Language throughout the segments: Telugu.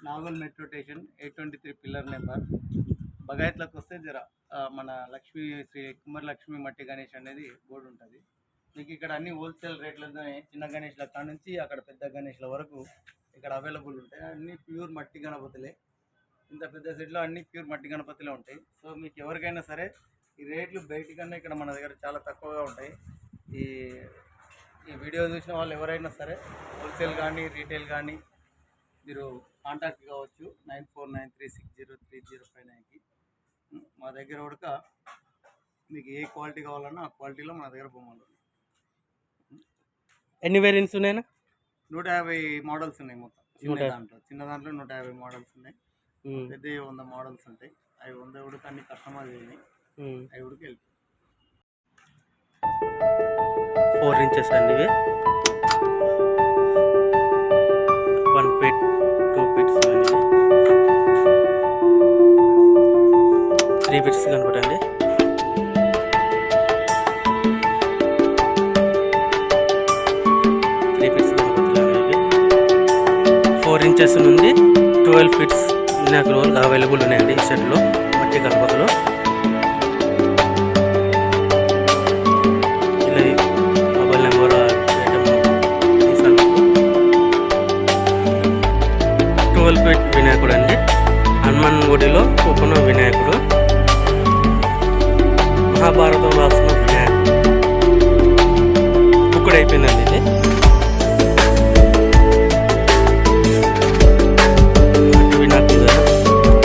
Nagole metro station 823 pillar number. బగాయత్లకు వస్తే జర మన లక్ష్మీ శ్రీ కుమార్ లక్ష్మీ మట్టి గణేష్ అనేది బోర్డు ఉంటుంది. మీకు ఇక్కడ అన్ని హోల్సేల్ రేట్లతోనే చిన్న గణేష్ల కాడ నుంచి అక్కడ పెద్ద గణేష్ల వరకు ఇక్కడ అవైలబుల్ ఉంటాయి. అన్నీ ప్యూర్ మట్టి గణపతులే. ఇంత పెద్ద సెట్లో అన్ని ప్యూర్ మట్టి గణపతులే ఉంటాయి. సో మీకు ఎవరికైనా సరే ఈ రేట్లు బయటికన్నా ఇక్కడ మన దగ్గర చాలా తక్కువగా ఉంటాయి. ఈ వీడియో చూసిన వాళ్ళు ఎవరైనా సరే హోల్సేల్ కానీ రీటైల్ కానీ మీరు కాంటాక్ట్ కావచ్చు 9493603059కి. మా దగ్గర ఉడక మీకు ఏ క్వాలిటీ కావాలన్నా ఆ క్వాలిటీలో మన దగ్గర బొమ్మలు. ఎన్ని వేరియంట్స్ ఉన్నాయన్నా? 150 మోడల్స్ ఉన్నాయి మొత్తం. చిన్న దాంట్లో 150 మోడల్స్ ఉన్నాయి. పెద్ద 100 మోడల్స్ ఉంటాయి. అవి 100 ఉడక అన్ని కస్టమైజ్ అయినాయి. అవి ఉడక వెళ్తాయి. 4 ఇంచెస్ అండి ఇవి. 1 ఫీట్ 2 ఫీట్స్ అండి. 3 ఫీట్స్ కనపడండి. 3 ఫీట్స్ కనపడుతుంది ఇవి. 4 ఇంచెస్ నుండి 12 ఫీట్స్ వినాయకుల వరకు అవైలబుల్ ఉన్నాయండి ఈ సెట్లో మట్టి గణపతులు. మొబైల్ నెంబర్ 12 ఫీట్ వినాయకుడు అండి. హనుమాన్ గుడిలో కూకున్న వినాయకుడు, మహాభారతం రాసిన వినాయకుడు. బుక్కుడు అయిపోయిందండి ఇది. వినాయకుడు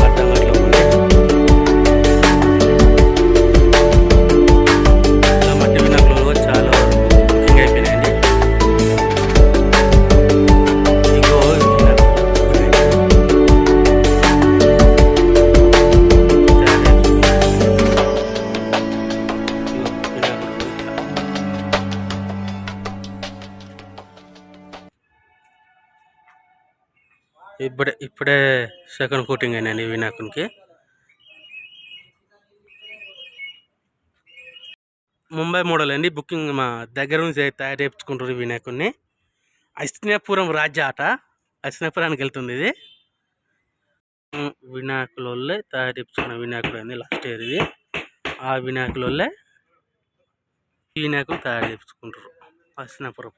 అర్థం కావట్లేదు. ఇలా మట్టి వినాయకులు చాలా బుకింగ్ అయిపోయినాయండి. ఇంకో ఇప్పుడే సెకండ్ కోటింగ్ అయినండి వినాయకునికి. ముంబై మోడల్ అండి. బుకింగ్ మా దగ్గర నుంచి తయారు చేయించుకుంటారు వినాయకుడిని. అస్తినాపురం రాజ్య ఆట అస్తినాపురానికి వెళ్తుంది ఇది. వినాయకుల తయారు చేయించుకున్న వినాయకుడు అండి. లాస్ట్ ఇయర్ ఇది. ఆ వినాయకుల ఈ వినాయకులు తయారు చేయించుకుంటారు అస్తినాపురం.